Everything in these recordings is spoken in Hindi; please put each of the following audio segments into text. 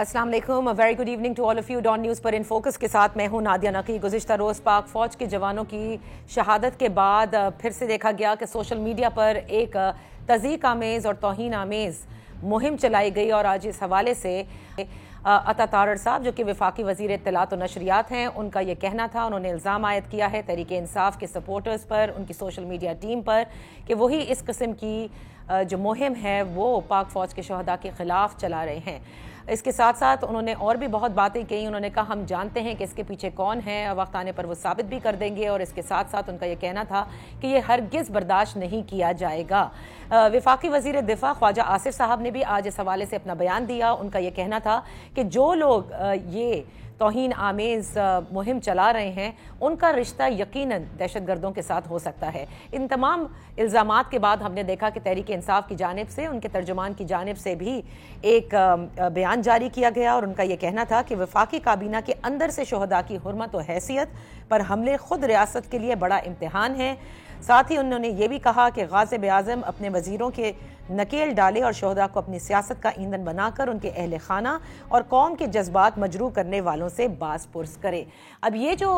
अस्सलाम वालेकुम, very good evening to all of you. Dawn news पर इन फोकस के साथ मैं हूं नादिया नकी। गुज़िश्ता रोज़ पाक फ़ौज के जवानों की शहादत के बाद फिर से देखा गया कि सोशल मीडिया पर एक तज़ीक आमेज़ और तौहीन आमेज़ मुहिम चलाई गई और आज इस हवाले से अता तारड़ साहब जो कि वफाकी वज़ीर इत्तलात और नशरियात हैं, उनका ये कहना था, उन्होंने इल्ज़ाम आयद किया है तहरीक इंसाफ के सपोर्टर्स पर, उनकी सोशल मीडिया टीम पर कि वही इस किस्म की जो मुहिम है वो पाक फ़ौज के शहदा के ख़िलाफ़ चला रहे हैं। इसके साथ साथ उन्होंने और भी बहुत बातें कही। उन्होंने कहा हम जानते हैं कि इसके पीछे कौन है, वक्त आने पर वो साबित भी कर देंगे। और इसके साथ साथ उनका ये कहना था कि ये हरगिज़ बर्दाश्त नहीं किया जाएगा। वफाकी वज़ीर दिफा ख्वाजा आसिफ साहब ने भी आज इस हवाले से अपना बयान दिया। उनका ये कहना था कि जो लोग ये तौहीन आमेज़ मुहिम चला रहे हैं उनका रिश्ता यकीनन दहशतगर्दों के साथ हो सकता है। इन तमाम इल्ज़ामात के बाद हमने देखा कि तहरीक इंसाफ की जानिब से, उनके तर्जुमान की जानिब से भी एक बयान जारी किया गया और उनका यह कहना था कि वफाकी काबीना के अंदर से शहदा की हुर्मत व हैसियत पर हमले खुद रियासत के लिए बड़ा इम्तिहान है। साथ ही उन्होंने ये भी कहा कि गाज़िब आज़म अपने वज़ीरों के नकेल डाले और शहदा को अपनी सियासत का ईंधन बनाकर उनके अहल खाना और कौम के जज्बात मजरू करने वालों से बास पुरस करे। अब ये जो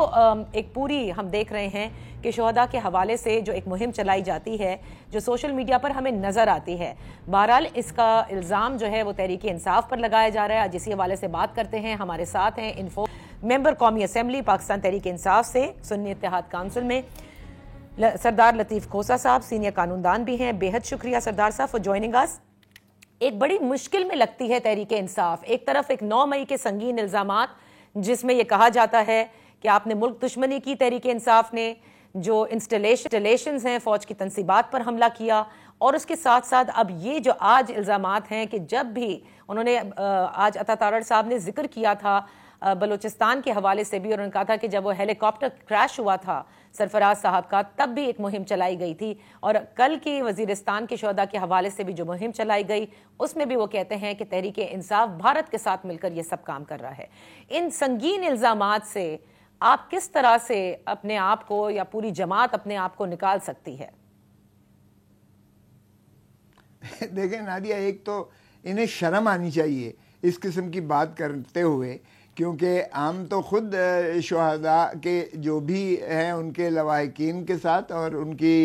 एक पूरी हम देख रहे हैं कि शहदा के हवाले से जो एक मुहिम चलाई जाती है जो सोशल मीडिया पर हमें नज़र आती है, बहरहाल इसका इल्ज़ाम जो है वो तहरीक इंसाफ पर लगाया जा रहा है। आज इसी हवाले से बात करते हैं। हमारे साथ हैं इन्फो मेंबर कौमी असम्बली पाकिस्तान तहरीक इंसाफ से सुन्नी इत्तेहाद काउंसिल में सरदार लतीफ़ खोसा साहब, सीनियर कानूनदान भी हैं। बेहद शुक्रिया सरदार साहब फॉर जॉइनिंग अस। एक बड़ी मुश्किल में लगती है तहरीक इंसाफ। एक तरफ एक 9 मई के संगीन इल्ज़ामात जिसमें यह कहा जाता है कि आपने मुल्क दुश्मनी की, तहरीक इंसाफ ने जो इंस्टॉलेशंस हैं फ़ौज की तनसीबात पर हमला किया, और उसके साथ साथ अब ये जो आज इल्ज़ामात हैं कि जब भी उन्होंने आज अता तारड़ साहब ने जिक्र किया था बलूचिस्तान के हवाले से भी, और उन्होंने कहा था कि जब वो हेलीकॉप्टर क्रैश हुआ था सरफराज साहब का तब भी एक मुहिम चलाई गई थी, और कल की वज़ीरिस्तान के शहदा के हवाले से भी जो मुहिम चलाई गई उसमें भी वो कहते हैं कि तहरीक इंसाफ भारत के साथ मिलकर ये सब काम कर रहा है। इन संगीन इल्ज़ामात से आप किस तरह से अपने आप को या पूरी जमात अपने आप को निकाल सकती है? देखें नादिया, एक तो इन्हें शर्म आनी चाहिए इस किस्म की बात करते हुए, क्योंकि हम तो ख़ुद शुहदा के जो भी हैं उनके लवाहिकीन के साथ और उनकी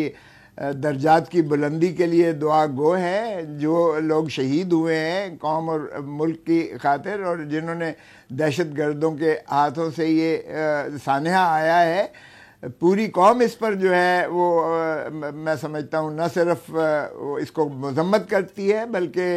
दर्जात की बुलंदी के लिए दुआ गो है। जो लोग शहीद हुए हैं कौम और मुल्क की खातिर, और जिन्होंने दहशत गर्दों के हाथों से ये सानहा आया है, पूरी कौम इस पर जो है वो मैं समझता हूँ न सिर्फ इसको मजम्मत करती है बल्कि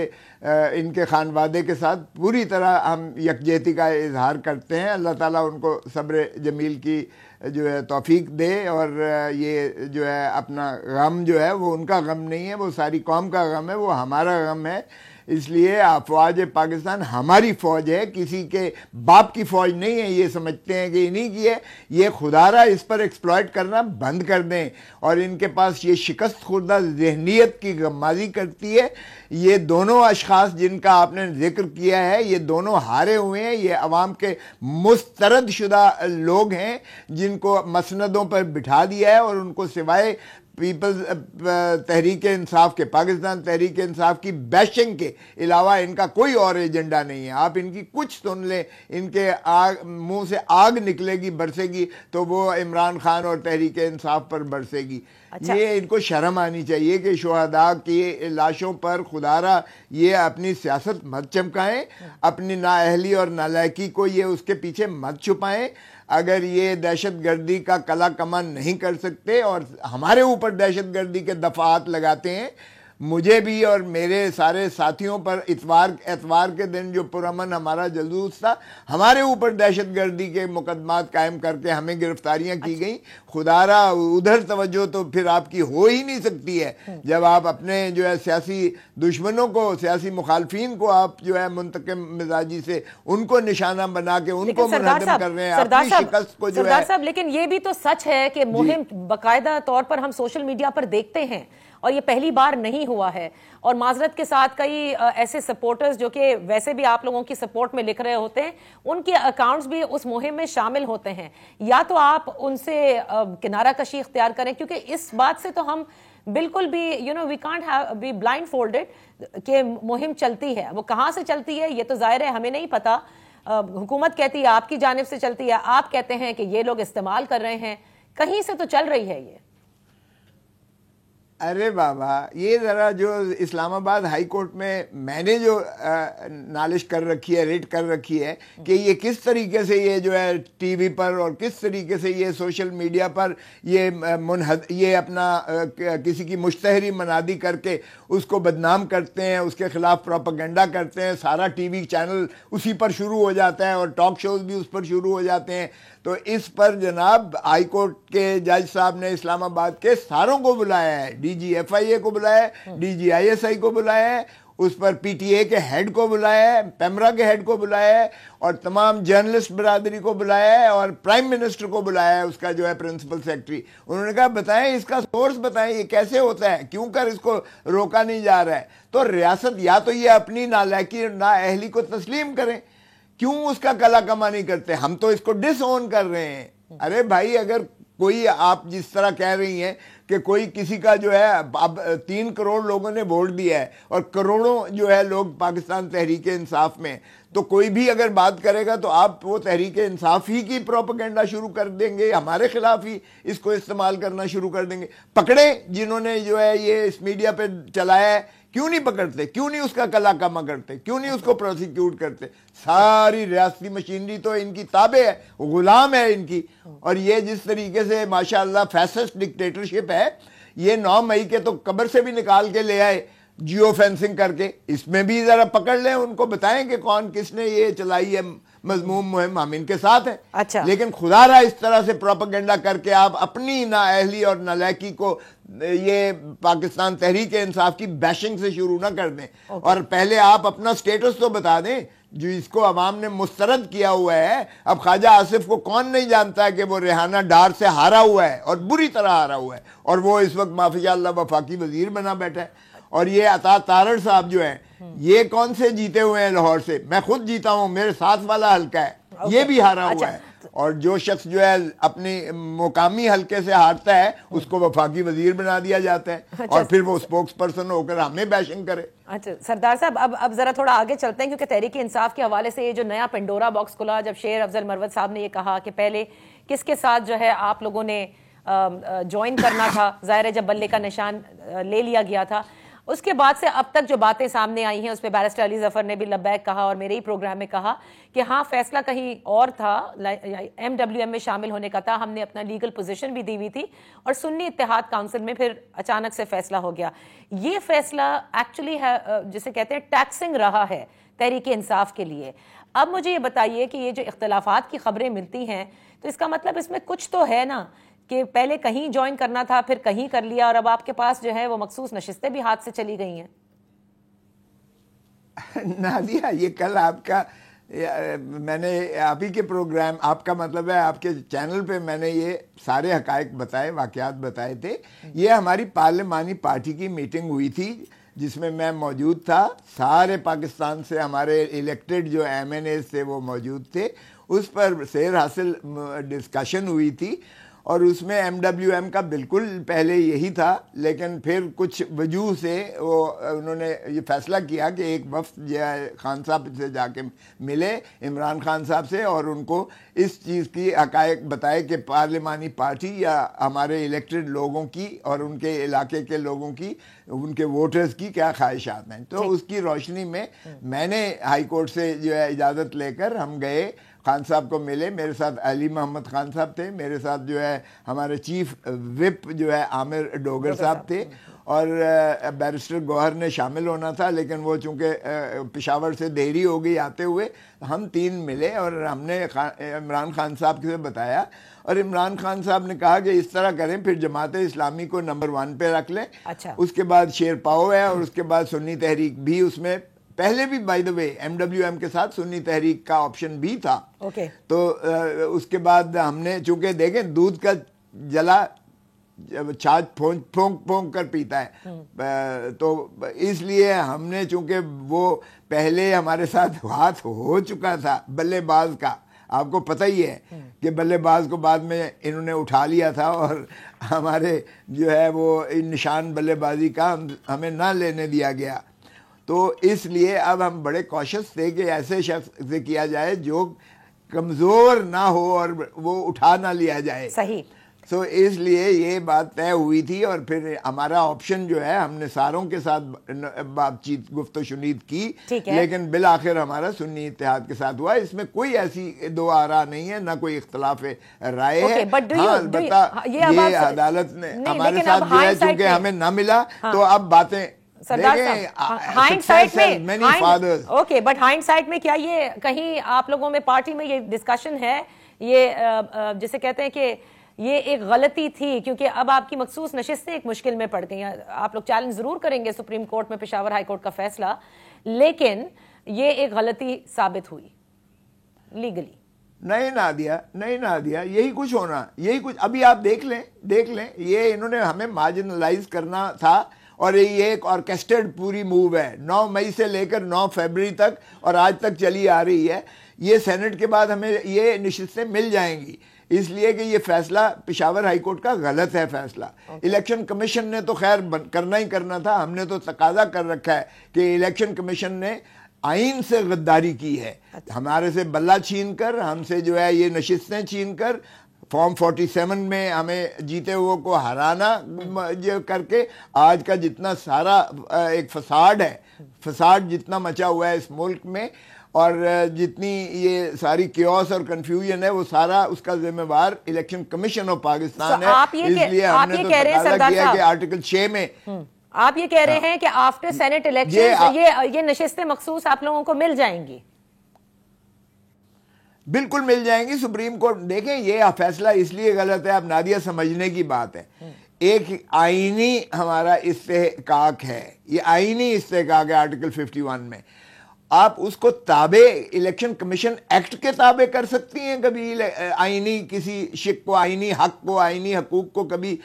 इनके खानवादे के साथ पूरी तरह हम यकजहती का इजहार करते हैं। अल्लाह ताला उनको सब्र जमील की जो है तौफीक दे, और ये जो है अपना गम जो है वो उनका गम नहीं है, वो सारी कौम का गम है, वो हमारा गम है। इसलिए अफवाज पाकिस्तान हमारी फ़ौज है, किसी के बाप की फ़ौज नहीं है। ये समझते हैं कि इन्हीं की है, ये खुदारा इस पर एक्सप्लॉइट करना बंद कर दें। और इनके पास ये शिकस्त खुर्दा जहनीत की गम्माजी करती है। ये दोनों अशखास जिनका आपने जिक्र किया है, ये दोनों हारे हुए हैं। ये अवाम के मुस्तरद शुदा लोग हैं जिनको मसनदों पर बिठा दिया है, और उनको सिवाय पीपल्स तहरीक इंसाफ के, पाकिस्तान तहरीक इंसाफ की बैशिंग के अलावा इनका कोई और एजेंडा नहीं है। आप इनकी कुछ सुन लें, इनके मुंह से आग निकलेगी, बरसेगी, तो वो इमरान खान और तहरीक इंसाफ पर बरसेगी। अच्छा। ये इनको शर्म आनी चाहिए कि शुहदा की लाशों पर खुदारा ये अपनी सियासत मत चमकाएं, अपनी नाअहली और नालायकी को ये उसके पीछे मत छुपाएं। अगर ये दहशत गर्दी का कला कमान नहीं कर सकते और हमारे ऊपर दहशत गर्दी के दफात लगाते हैं, मुझे भी और मेरे सारे साथियों पर एतवार के दिन जो पुरअमन हमारा जलूस था, हमारे ऊपर दहशत गर्दी के मुकदमात कायम करके हमें गिरफ्तारियां की गई। खुदारा उधर तवज्जो तो फिर आपकी हो ही नहीं सकती है जब आप अपने जो है सियासी दुश्मनों को, सियासी मुखालफिन को आप जो है मुंतकिम मिजाजी से उनको निशाना बना के उनको मुनहदम कर रहे हैं अपनी शिकस्त को जो है। लेकिन ये भी तो सच है कि मुहिम बाकायदा तौर पर हम सोशल मीडिया पर देखते हैं और ये पहली बार नहीं हुआ है। और माजरत के साथ कई ऐसे सपोर्टर्स जो कि वैसे भी आप लोगों की सपोर्ट में लिख रहे होते हैं, उनके अकाउंट्स भी उस मुहिम में शामिल होते हैं। या तो आप उनसे किनारा कशी इख्तियार करें, क्योंकि इस बात से तो हम बिल्कुल भी we can't have be blindfolded कि मुहिम चलती है। वो कहाँ से चलती है ये तो जाहिर है हमें नहीं पता। हुकूमत कहती है आपकी जानिब से चलती है, आप कहते हैं कि ये लोग इस्तेमाल कर रहे हैं, कहीं से तो चल रही है ये। अरे बाबा, ये ज़रा जो इस्लामाबाद हाई कोर्ट में मैंने जो नालिश कर रखी है, रेट कर रखी है कि ये किस तरीके से ये जो है टीवी पर और किस तरीके से ये सोशल मीडिया पर ये अपना किसी की मुश्तहरी मनादी करके उसको बदनाम करते हैं, उसके खिलाफ प्रोपेगेंडा करते हैं, सारा टीवी चैनल उसी पर शुरू हो जाता है और टॉक शोज़ भी उस पर शुरू हो जाते हैं। तो इस पर जनाब हाई कोर्ट के जज साहब ने इस्लामाबाद के सारों को बुलाया है, डीजी FIA को बुलाया है, डीजी ISI को बुलाया है, उस पर PTA के हेड को बुलाया है, पेमरा के हेड को बुलाया है और तमाम जर्नलिस्ट बरादरी को बुलाया है और प्राइम मिनिस्टर को बुलाया है, उसका जो है प्रिंसिपल सेक्रेटरी। उन्होंने कहा बताएं, इसका सोर्स बताएं, ये कैसे होता है, क्यों कर इसको रोका नहीं जा रहा है। तो रियासत या तो ये अपनी नालायकी नाअहली को तस्लीम करें, क्यों उसका कला कमा नहीं करते। हम तो इसको डिसओन कर रहे हैं। अरे भाई, अगर कोई आप जिस तरह कह रही हैं कि कोई किसी का जो है अब 3 करोड़ लोगों ने वोट दिया है और करोड़ों जो है लोग पाकिस्तान तहरीक इंसाफ में, तो कोई भी अगर बात करेगा तो आप वो तहरीक इंसाफ ही की प्रोपेगेंडा शुरू कर देंगे, हमारे खिलाफ ही इसको इस्तेमाल करना शुरू कर देंगे। पकड़े जिन्होंने जो है ये इस मीडिया पे चलाया है, क्यों नहीं पकड़ते, क्यों नहीं उसका कला कमा करते, क्यों नहीं उसको प्रोसिक्यूट करते। सारी रियासती मशीनरी तो इनकी ताबे है, गुलाम है इनकी। और ये जिस तरीके से माशाअल्लाह फैसिस्ट डिक्टेटरशिप है, ये 9 मई के तो कब्र से भी निकाल के ले आए जियो फेंसिंग करके। इसमें भी जरा पकड़ लें, उनको बताएं कि कौन किसने ये चलाई है मजमूम मुहिम, हम इनके साथ हैं। अच्छा। लेकिन खुदारा इस तरह से प्रोपेगेंडा करके आप अपनी नाअहली और नालायकी को ये पाकिस्तान तहरीक इंसाफ की बैशिंग से शुरू ना कर दें। और पहले आप अपना स्टेटस तो बता दें जो इसको अवाम ने मुस्तरद किया हुआ है। अब ख्वाजा आसिफ को कौन नहीं जानता है कि वो रेहाना डार से हारा हुआ है और बुरी तरह हारा हुआ है, और वो इस वक्त माफियाल्लाह वफाकी वजीर बना बैठा है। और ये अता तारड़ साहब जो हैं, ये कौन से जीते हुए हैं लाहौर से, मैं खुद जीता हूं, मेरे साथ वाला हल्का है, ये भी हारा हुआ है। और जो शख्स जो है अपनी मुकामी हल्के से हारता है उसको वफाकी वजीर बना दिया जाता है और फिर वो स्पोक्स पर्सन होकर हमें बैशिंग करे। अच्छा सरदार साहब, अब जरा थोड़ा आगे चलते हैं, क्योंकि तहरीक इंसाफ के हवाले से ये जो नया पेंडोरा बॉक्स खुला, जब शेर अफजल मरवत साहब ने ये कहा कि पहले किसके साथ जो है आप लोगों ने ज्वाइन करना था, जाहिर है जब बल्ले का निशान ले लिया गया था, उसके बाद से अब तक जो बातें सामने आई हैं उस पर बैरिस्टर अली जफर ने भी लब्बैक कहा और मेरे ही प्रोग्राम में कहा कि हाँ फैसला कहीं और था, MWM में शामिल होने का था, हमने अपना लीगल पोजीशन भी दी हुई थी और सुन्नी इत्तेहाद काउंसिल में फिर अचानक से फैसला हो गया। ये फैसला एक्चुअली है जिसे कहते हैं टैक्सिंग रहा है तहरीक इंसाफ के लिए। अब मुझे ये बताइए कि ये जो इख्तलाफात की खबरें मिलती हैं तो इसका मतलब इसमें कुछ तो है ना, कि पहले कहीं ज्वाइन करना था फिर कहीं कर लिया और अब आपके पास जो है वो मखसूस नशिस्तें भी हाथ से चली गई हैं। नादिया, ये कल आपका मैंने आप ही के प्रोग्राम, आपका मतलब है आपके चैनल पे मैंने ये सारे हकायक बताए, वाक़यात बताए थे। ये हमारी पार्लिमानी पार्टी की मीटिंग हुई थी जिसमें मैं मौजूद था, सारे पाकिस्तान से हमारे इलेक्टेड जो MNAs थे वो मौजूद थे। उस पर सैर हासिल डिस्कशन हुई थी और उसमें MWM का बिल्कुल पहले यही था, लेकिन फिर कुछ वजूह से वो उन्होंने ये फैसला किया कि एक वफ्द जो है खान साहब से जाके मिले, इमरान खान साहब से, और उनको इस चीज़ की हकायक बताए कि पार्लिमानी पार्टी या हमारे इलेक्टेड लोगों की और उनके इलाके के लोगों की, उनके वोटर्स की क्या ख्वाहिशात हैं। तो उसकी रोशनी में मैंने हाई कोर्ट से जो है इजाज़त लेकर हम गए, खान साहब को मिले। मेरे साथ अली मोहम्मद खान साहब थे, मेरे साथ जो है हमारे चीफ विप जो है आमिर डोगर साहब थे और बैरिस्टर गौहर ने शामिल होना था, लेकिन वो चूँकि पेशावर से देरी हो गई आते हुए, हम 3 मिले और हमने इमरान खान साहब से बताया और इमरान खान साहब ने कहा कि इस तरह करें, फिर जमात इस्लामी को नंबर 1 पे रख लें। अच्छा। उसके बाद शेर पाओ है और उसके बाद सुन्नी तहरीक भी, उसमें पहले भी बाय द वे MWM के साथ सुन्नी तहरीक का ऑप्शन भी था। तो उसके बाद हमने चूंकि देखें दूध का जला छाछ फोंक कर पीता है। तो इसलिए हमने, चूंकि वो पहले हमारे साथ हाथ हो चुका था बल्लेबाज का, आपको पता ही है कि बल्लेबाज को बाद में इन्होंने उठा लिया था और हमारे जो है वो निशान बल्लेबाजी का हमें ना लेने दिया गया। तो इसलिए अब हम बड़े कॉशियस थे कि ऐसे शख्स से किया जाए जो कमज़ोर ना हो और वो उठा ना लिया जाए। सही। तो इसलिए ये बात तय हुई थी और फिर हमारा ऑप्शन जो है, हमने सारों के साथ बातचीत गुफ्तो शुनीद की, लेकिन बिल आखिर हमारा सुन्नी इत्तेहाद के साथ हुआ। इसमें कोई ऐसी दो आरा नहीं है, ना कोई इख्तलाफ राय है। हाँ, अलबत्ता ये अदालत ने हमारे साथ जो है, चूंकि हमें ना मिला, तो अब बातें हाइंडसाइट में, ओके, बट हाइंडसाइट में क्या ये कहीं आप लोगों में पार्टी में ये डिस्कशन है, ये जिसे कहते हैं कि ये एक गलती थी, क्योंकि अब आपकी मखसूस नशिस्तें एक मुश्किल में पड़ गई हैं। आप लोग चैलेंज जरूर करेंगे सुप्रीम कोर्ट में पेशावर हाई कोर्ट का फैसला, लेकिन ये एक गलती साबित हुई लीगली। नहीं ना दिया, यही कुछ होना, यही कुछ। अभी आप देख लें, ये इन्होंने हमें मार्जिनलाइज करना था और ये एक ऑर्केस्ट्रेड पूरी मूव है। 9 मई से लेकर 9 फरवरी तक और आज तक चली आ रही है। ये सेनेट के बाद हमें ये नशिस्तें मिल जाएंगी, इसलिए कि ये फैसला पेशावर हाई कोर्ट का गलत है फैसला। इलेक्शन कमीशन ने तो खैर करना ही करना था, हमने तो तकाजा कर रखा है कि इलेक्शन कमीशन ने आइन से गद्दारी की है। हमारे से बल्ला छीन कर, हमसे जो है ये नशिस्तें छीन कर, फॉर्म 47 में हमें जीते हुए को हराना जो करके आज का जितना सारा एक फसाड है, फसाड जितना मचा हुआ है इस मुल्क में, और जितनी ये सारी क्योस और कंफ्यूजन है, वो सारा उसका जिम्मेवार इलेक्शन कमीशन ऑफ पाकिस्तान है। इसलिए हमने तो तकाजा किया कि आर्टिकल 6 में आप ये कह रहे हैं कि आफ्टर सेनेट इलेक्शन ये नशिस्तें मखसूस आप लोगों को मिल जाएंगी। बिल्कुल मिल जाएंगी। सुप्रीम कोर्ट देखें, ये फैसला इसलिए गलत है, अब नादिया समझने की बात है, एक आईनी हमारा इस्तेहकाक है, ये आईनी इस्तेहकाक है आर्टिकल 51 में। आप उसको ताबे इलेक्शन कमीशन एक्ट के ताबे कर सकती हैं कभी, आईनी किसी शिक को, आईनी हक को, आईनी हकूक को कभी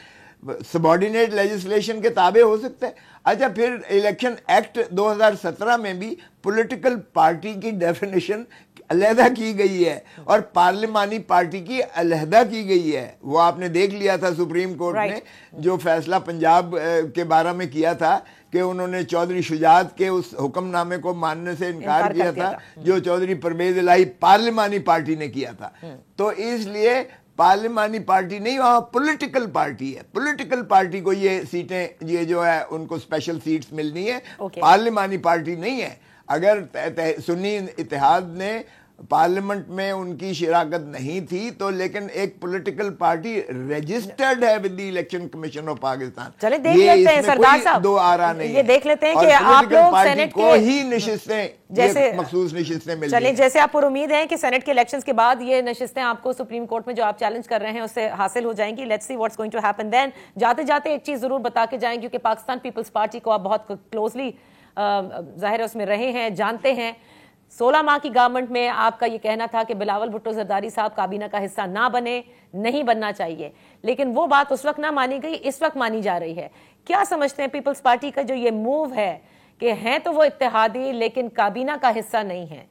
सबॉर्डिनेट लेजिस्लेशन के ताबे हो सकता है। अच्छा, फिर इलेक्शन एक्ट 2017 में भी पॉलिटिकल पार्टी की डेफिनेशन अलहदा की गई है और पार्लिमानी पार्टी की अलहदा की गई है। वो आपने देख लिया था सुप्रीम कोर्ट ने जो फैसला पंजाब के बारे में किया था कि उन्होंने चौधरी शुजात के उस हुक्मनामे को मानने से इनकार किया था जो चौधरी परवेज इलाही पार्लिमानी पार्टी ने किया था। तो इसलिए पार्लिमानी पार्टी नहीं, वहां पॉलिटिकल पार्टी है। पॉलिटिकल पार्टी को ये सीटें, ये जो है उनको स्पेशल सीट्स मिलनी है, पार्लिमानी पार्टी नहीं है। अगर सुन्नी इत्तेहाद ने पार्लियामेंट में उनकी शिराकत नहीं थी तो, लेकिन एक पॉलिटिकल पार्टी रजिस्टर्ड है with the election commission of Pakistan. चलिए देख लेते हैं सरदार साहब, दो आरा नहीं, ये देख लेते हैं कि आप लोग सेनेट को ही नशिस्तें, जैसे मखसूस नशिस्तें मिल, चलिए जैसे आप पर उम्मीद है कि सेनेट के इलेक्शंस के बाद ये नशिस्तें आपको सुप्रीम कोर्ट में जो आप चैलेंज कर रहे हैं उससे हासिल हो जाएंगी। Let's see what's going to happen then. जाते जाते एक चीज जरूर बता के जाएं, क्योंकि पाकिस्तान पीपल्स पार्टी को आप बहुत क्लोजली जाहिर है उसमें रहे हैं, जानते हैं। 16 माह की गवर्नमेंट में आपका ये कहना था कि बिलावल भुट्टो जरदारी साहब काबीना का हिस्सा ना बने, नहीं बनना चाहिए, लेकिन वो बात उस वक्त ना मानी गई, इस वक्त मानी जा रही है। क्या समझते हैं पीपल्स पार्टी का जो ये मूव है कि हैं तो वो इत्तेहादी लेकिन काबीना का हिस्सा नहीं है?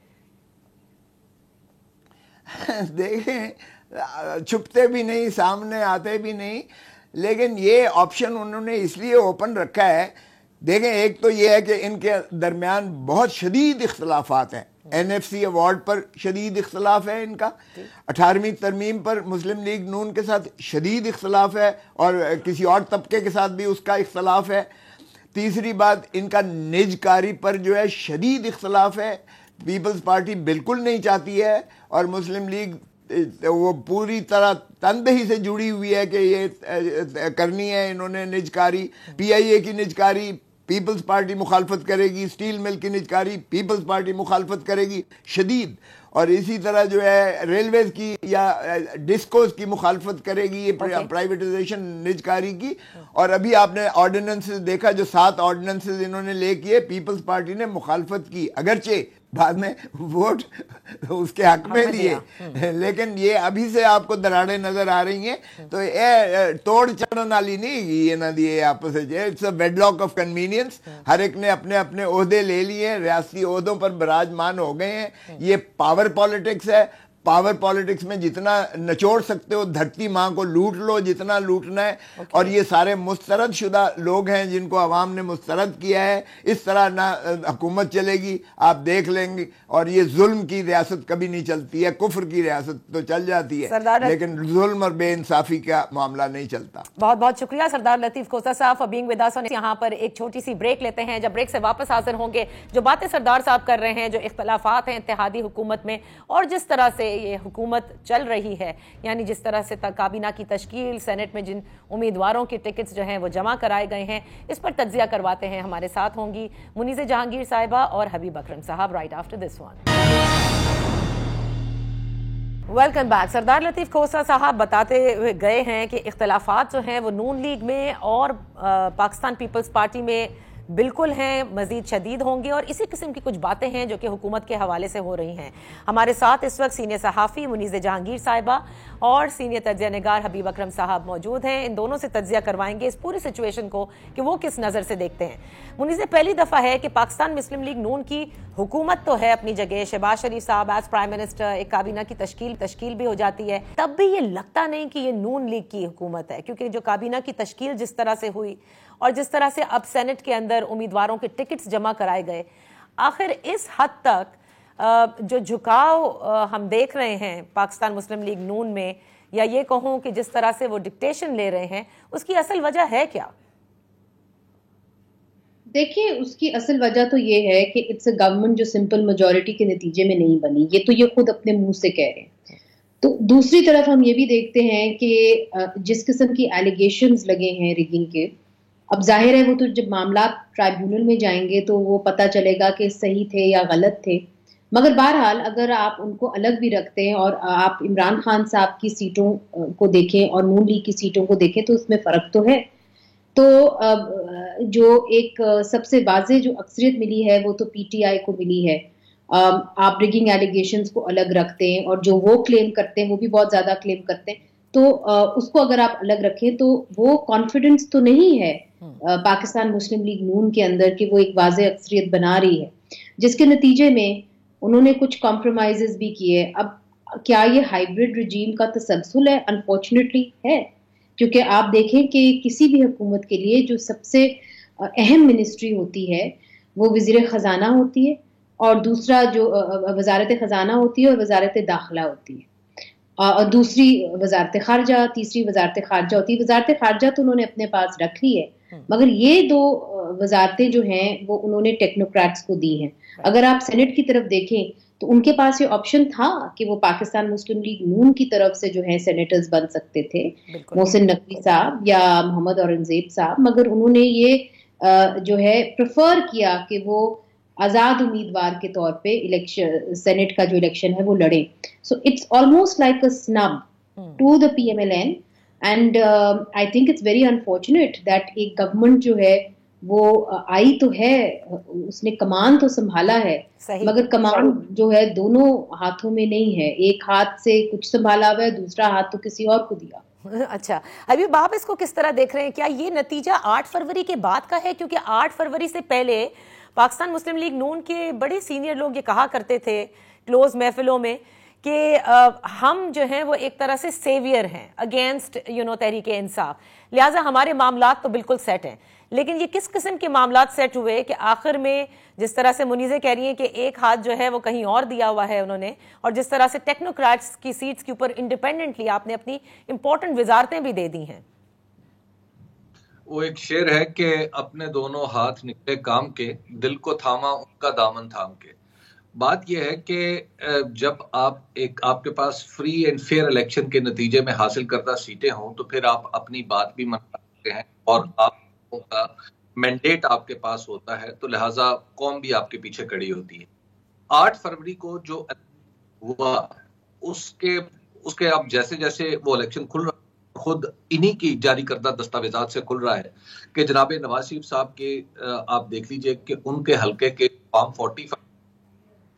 देखें, छुपते भी नहीं, सामने आते भी नहीं, लेकिन ये ऑप्शन उन्होंने इसलिए ओपन रखा है। देखें, एक तो ये है कि इनके दरमियान बहुत शदीद इख्तलाफात हैं। NFC अवार्ड पर शदीद इख्तलाफ है इनका, 18वीं तरमीम पर मुस्लिम लीग नून के साथ शदीद इख्तलाफ है और किसी और तबके के साथ भी उसका इख्तलाफ है। तीसरी बात, इनका निजकारी पर जो है शदीद इख्तलाफ है। पीपल्स पार्टी बिल्कुल नहीं चाहती है और मुस्लिम लीग वो पूरी तरह तनदही से जुड़ी हुई है कि ये करनी है इन्होंने निजकारी। PIA की निजकारी पीपल्स पार्टी मुखालफत करेगी, स्टील मिल की निजकारी पीपल्स पार्टी मुखालफत करेगी शदीद, और इसी तरह जो है रेलवेज की या डिस्कोस की मुखालफत करेगी, ये प्राइवेटाइजेशन निजकारी की। और अभी आपने ऑर्डिनेंसेस देखा, जो 7 ऑर्डिनेंसेस इन्होंने ले किए, पीपल्स पार्टी ने मुखालफत की, अगरचे बाद में वोट उसके हक में लिए, लेकिन ये अभी से आपको दरारें नजर आ रही हैं। तो ये तोड़ चढ़न वाली नहीं ये ना दिए आपस में, it's a wedlock of convenience. हर एक ने अपने अपने ओहदे ले लिए, रियासती ओहदों पर विराजमान हो गए हैं। ये पावर पॉलिटिक्स है। पावर पॉलिटिक्स में जितना निचोड़ सकते हो, धरती माँ को लूट लो जितना लूटना है। और ये सारे मुस्तरद शुदा लोग हैं जिनको अवाम ने मुस्तरद किया है। इस तरह ना हुकूमत चलेगी, आप देख लेंगे। और ये जुल्म की रियासत कभी नहीं चलती है, कुफ्र की रियासत तो चल जाती है, लेकिन जुल्म और बेइंसाफी का मामला नहीं चलता। बहुत बहुत शुक्रिया सरदार लतीफ खोसा साहब फॉर बीइंग विद अस। यहाँ पर एक छोटी सी ब्रेक लेते हैं। जब ब्रेक से वापस हाजिर होंगे, जो बातें सरदार साहब कर रहे हैं, जो इख्तलाफात हैं इत्तेहादी हुकूमत में और जिस तरह से ये हुकूमत चल रही है, यानी जिस तरह से काबीना की तश्कील, सेनेट में जिन उम्मीदवारों के टिकट्स जो हैं वो जमा कराए गए हैं, इस पर तज्जिया करवाते हैं। हमारे साथ होंगी मुनीज़ जहांगीर साहिबा और हबीब अकरम साहब right after this one. Welcome back. Sardar Latif Khosa साहब बताते हुए गए हैं कि इख्तलाफात जो हैं वो नून लीग में और पाकिस्तान पीपल्स पार्टी में बिल्कुल हैं, मजीद शदीद होंगे और इसी किस्म की कुछ बातें हैं जो कि हुकूमत के हवाले से हो रही हैं। हमारे साथ इस वक्त सीनियर सहाफ़ी मुनीज़ जहांगीर साहिबा और सीनियर तज्ज़िया निगार हबीब अकरम साहब मौजूद हैं। इन दोनों से तज्ज़िया करवाएंगे इस पूरी सिचुएशन को कि वो किस नज़र से देखते हैं। मुनीज़, पहली दफ़ा है कि पाकिस्तान मुस्लिम लीग नून की हुकूमत तो है अपनी जगह, शहबाज शरीफ साहब एज प्राइम मिनिस्टर, एक काबीना की तश्कील भी हो जाती है, तब भी ये लगता नहीं कि ये नून लीग की हुकूमत है, क्योंकि जो काबीना की तश्कील जिस तरह से हुई और जिस तरह से अब सेनेट के अंदर उम्मीदवारों के टिकट्स जमा कराए गए, आखिर इस हद तक जो झुकाव हम देख रहे हैं पाकिस्तान मुस्लिम लीग नून में, या ये कहूं कि जिस तरह से वो डिक्टेशन ले रहे हैं, उसकी असल वजह है क्या? देखिए, उसकी असल वजह तो ये है कि इट्स अ गवर्नमेंट जो सिंपल मेजॉरिटी के नतीजे में नहीं बनी। ये तो ये खुद अपने मुंह से कह रहे हैं। तो दूसरी तरफ हम ये भी देखते हैं कि जिस किस्म की एलिगेशंस लगे हैं रिगिंग के, अब जाहिर है वो तो जब मामला ट्राइब्यूनल में जाएंगे तो वो पता चलेगा कि सही थे या गलत थे। मगर बहरहाल अगर आप उनको अलग भी रखते हैं और आप इमरान खान साहब की सीटों को देखें और नून लीग की सीटों को देखें तो उसमें फ़र्क तो है। तो जो एक सबसे वाज़ेह जो अक्सरियत मिली है वो तो पीटीआई को मिली है। आप रिगिंग एलिगेशंस को अलग रखते हैं और जो वो क्लेम करते हैं वो भी बहुत ज़्यादा क्लेम करते हैं, तो उसको अगर आप अलग रखें तो वो कॉन्फिडेंस तो नहीं है पाकिस्तान मुस्लिम लीग नून के अंदर कि वो एक वाज़ेह अक्सरियत बना रही है, जिसके नतीजे में उन्होंने कुछ कॉम्प्रोमाइज़ेस भी किए। अब क्या ये हाइब्रिड रजीम का तसलसल है? अनफॉर्चुनेटली है, क्योंकि आप देखें कि किसी भी हुकूमत के लिए जो सबसे अहम मिनिस्ट्री होती है वो वज़ीर ख़जाना होती है, और दूसरा जो वज़ारत ख़जाना होती है और वज़ारत दाखिला होती है, और दूसरी वज़ारत खारजा, तीसरी वज़ारत खारजा होती है। वज़ारत खारजा तो उन्होंने अपने पास रख ली है, मगर ये दो वज़ारतें जो हैं वो उन्होंने टेक्नोक्रेट्स को दी हैं। अगर आप सेनेट की तरफ देखें तो उनके पास ये ऑप्शन था कि वो पाकिस्तान मुस्लिम लीग नून की तरफ से जो है सेनेटर्स बन सकते थे, मोहसिन नकवी साहब या मोहम्मद औरंगजेब साहब, मगर उन्होंने ये जो है प्रेफर किया कि वो आजाद उम्मीदवार के तौर पे इलेक्शन, सेनेट का जो इलेक्शन है वो लड़े। So it's almost like a snub to the PMLN, and I think it's very unfortunate that एक गवर्नमेंट जो है वो आई तो है, उसने कमान तो संभाला है, मगर कमान जो है दोनों हाथों में नहीं है। एक हाथ से कुछ संभाला हुआ है, दूसरा हाथ तो किसी और को दिया। अच्छा, अभी आप इसको किस तरह देख रहे हैं? क्या ये नतीजा 8 फरवरी के बाद का है? क्योंकि 8 फरवरी से पहले पाकिस्तान मुस्लिम लीग नून के बड़े सीनियर लोग ये कहा करते थे क्लोज महफिलों में कि हम जो हैं वो एक तरह से सेवियर हैं अगेंस्ट तहरीक इंसाफ, लिहाजा हमारे मामलात तो बिल्कुल सेट हैं। लेकिन ये किस किस्म के मामलात सेट हुए कि आखिर में जिस तरह से मुनीज़े कह रही हैं कि एक हाथ जो है वो कहीं और दिया हुआ है उन्होंने, और जिस तरह से टेक्नोक्रेट्स की सीट्स के ऊपर इंडिपेंडेंटली आपने अपनी इंपॉर्टेंट वजारतें भी दे दी हैं। वो एक शेर है कि अपने दोनों हाथ निकले काम के, दिल को थामा उनका दामन थाम के। बात यह है कि जब आपके पास फ्री एंड फेयर इलेक्शन के नतीजे में हासिल करदा सीटें हों तो फिर आप अपनी बात भी मान सकते हैं और आपका मैंडेट आपके पास होता है, तो लिहाजा कौम भी आपके पीछे खड़ी होती है। 8 फरवरी को जो हुआ उसके अब जैसे जैसे वो इलेक्शन खुल रहा, खुद इन्हीं की जारी करदा दस्तावेजात से खुल रहा है कि जनाब नवाज शरीफ साहब के आप देख लीजिए कि उनके हल्के के फॉर्म 45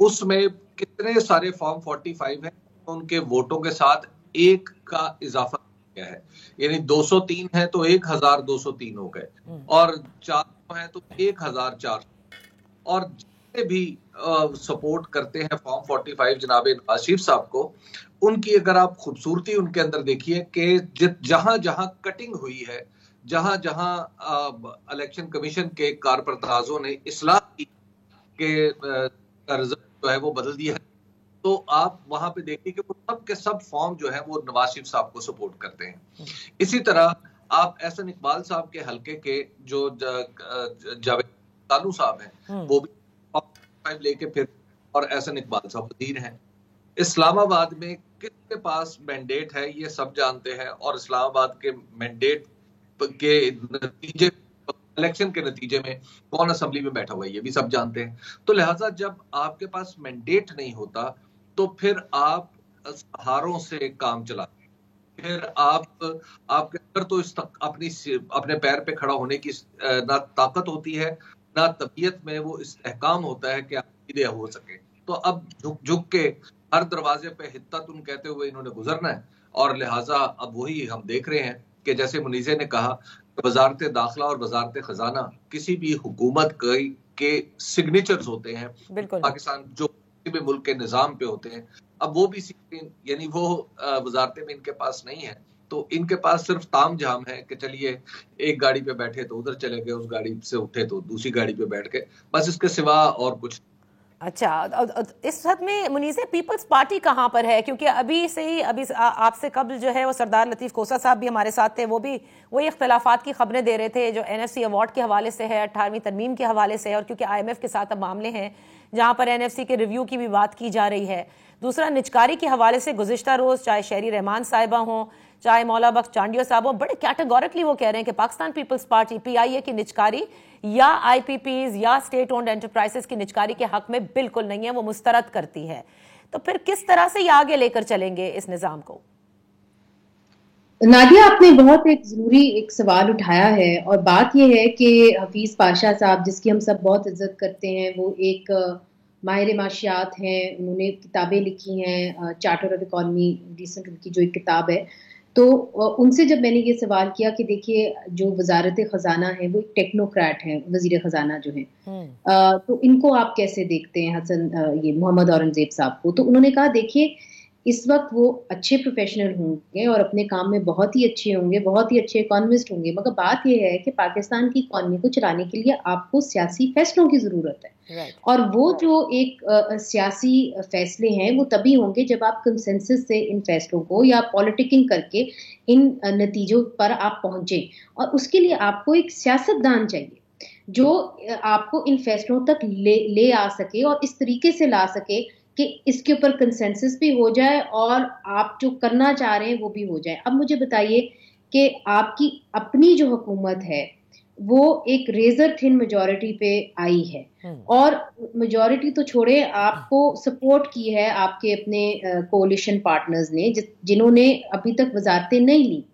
उसमें कितने सारे फॉर्म 45 हैं, उनके वोटों के साथ एक का इजाफा किया है, यानी 203 है तो 1203 हो गए, और 400 है तो 1400, और जितने भी सपोर्ट करते हैं फॉर्म 45 जनाब नवाज शरीफ साहब को, उनकी अगर आप खूबसूरती उनके अंदर देखिए कि जहां जहां कटिंग हुई है, जहां जहां इलेक्शन कमीशन के कारपरताजों ने इस्लाह की कि रिजल्ट जो है वो बदल दिया है, तो आप वहां पे देखिए कि वो सब के सब फॉर्म जो है वो नवाज शरीफ साहब को सपोर्ट करते हैं। इसी तरह आप एहसन इकबाल साहब के हलके के जो जावेद तालू साहब हैं, वो भी लेके फिर, और एहसन इकबाल साहब वजीर हैं। इस्लामाबाद में किसके पास मैंडेट है ये सब जानते हैं, और इस्लामाबाद के मैंडेट के नतीजे, इलेक्शन के नतीजे में कौन असेंबली में बैठा हुआ है ये भी सब जानते हैं। तो लिहाजा जब आपके पास मैंडेट नहीं होता तो फिर आप सहारों से काम चलाते हैं, फिर आपके अंदर तो अपने पैर पे खड़ा होने की ना ताकत होती है, ना तबीयत में वो इस्तेहकाम होता है कि आप सीधे हो सके। तो अब झुक झुक के हर दरवाजे पे हित्ता तुम कहते हुए इन्होंने गुजरना है, और लिहाजा अब वही हम देख रहे हैं कि जैसे मुनीज़े ने कहा, वजारत दाखिला और वजारत खजाना किसी भी हुकूमत के सिग्नेचर्स होते हैं पाकिस्तान जो किसी भी मुल्क के निजाम पे होते हैं। अब वो भी यानी वो वजारतें में इनके पास नहीं है, तो इनके पास सिर्फ ताम झाम है कि चलिए एक गाड़ी पे बैठे तो उधर चले गए, उस गाड़ी से उठे तो दूसरी गाड़ी पे बैठ गए, बस इसके सिवा और कुछ। अच्छा, इस हद में मुनीज़े पीपल्स पार्टी कहाँ पर है? क्योंकि अभी आपसे कबल जो है वो सरदार लतीफ़ कोसा साहब भी हमारे साथ थे, वो भी वही इख्तलाफात की खबरें दे रहे थे जो NFC अवार्ड के हवाले से है, 18वीं तरमीम के हवाले से है, और क्योंकि IMF के साथ अब मामले हैं जहाँ पर NFC के रिव्यू की भी बात की जा रही है। दूसरा, निजकारी के हवाले से गुज़िश्ता रोज़ चाहे शहरी रहमान साहिबा हों, चाहे मौला बख्श चांडियो साहब हो, बड़े कैटेगोरिकली वो कह रहे हैं कि पाकिस्तान पीपल्स पार्टी PIA की निजकारी या IPPs या स्टेट ओन्ड एंटरप्राइजेस की निजकारी के हक में बिल्कुल नहीं है, वो मुस्तरद करती है। तो फिर किस तरह से ये आगे लेकर चलेंगे इस निजाम को? नादिया, आपने बहुत एक जरूरी एक सवाल उठाया है, और बात यह है कि हफीज पाशा साहब, जिसकी हम सब बहुत इज्जत करते हैं, वो एक माहिर माशियात हैं, उन्होंने किताबें लिखी हैं, चार्टर ऑफ इकॉनमी रिसेंट उनकी जो एक किताब है। तो उनसे जब मैंने ये सवाल किया कि देखिए जो वजारत खजाना है वो एक टेक्नोक्रेट है, वजीर खजाना जो है, तो इनको आप कैसे देखते हैं ये मोहम्मद औरंगजेब साहब को? तो उन्होंने कहा देखिए इस वक्त वो अच्छे प्रोफेशनल होंगे और अपने काम में बहुत ही अच्छे होंगे, बहुत ही अच्छे इकोनॉमिस्ट होंगे, मगर बात यह है कि पाकिस्तान की इकॉनमी को चलाने के लिए आपको सियासी फैसलों की जरूरत है। और वो जो एक सियासी फैसले हैं वो तभी होंगे जब आप कंसेंसस से इन फैसलों को या पॉलिटिकिंग करके इन नतीजों पर आप पहुंचे, और उसके लिए आपको एक सियासतदान चाहिए जो आपको इन फैसलों तक ले आ सके और इस तरीके से ला सके कि इसके ऊपर कंसेंसस भी हो जाए और आप जो करना चाह रहे हैं वो भी हो जाए। अब मुझे बताइए कि आपकी अपनी जो हुकूमत है वो एक रेजर थिन मेजॉरिटी पे आई है, और मेजॉरिटी तो छोड़े, आपको सपोर्ट की है आपके अपने कोalition पार्टनर्स ने, जिन्होंने अभी तक वजारतें नहीं ली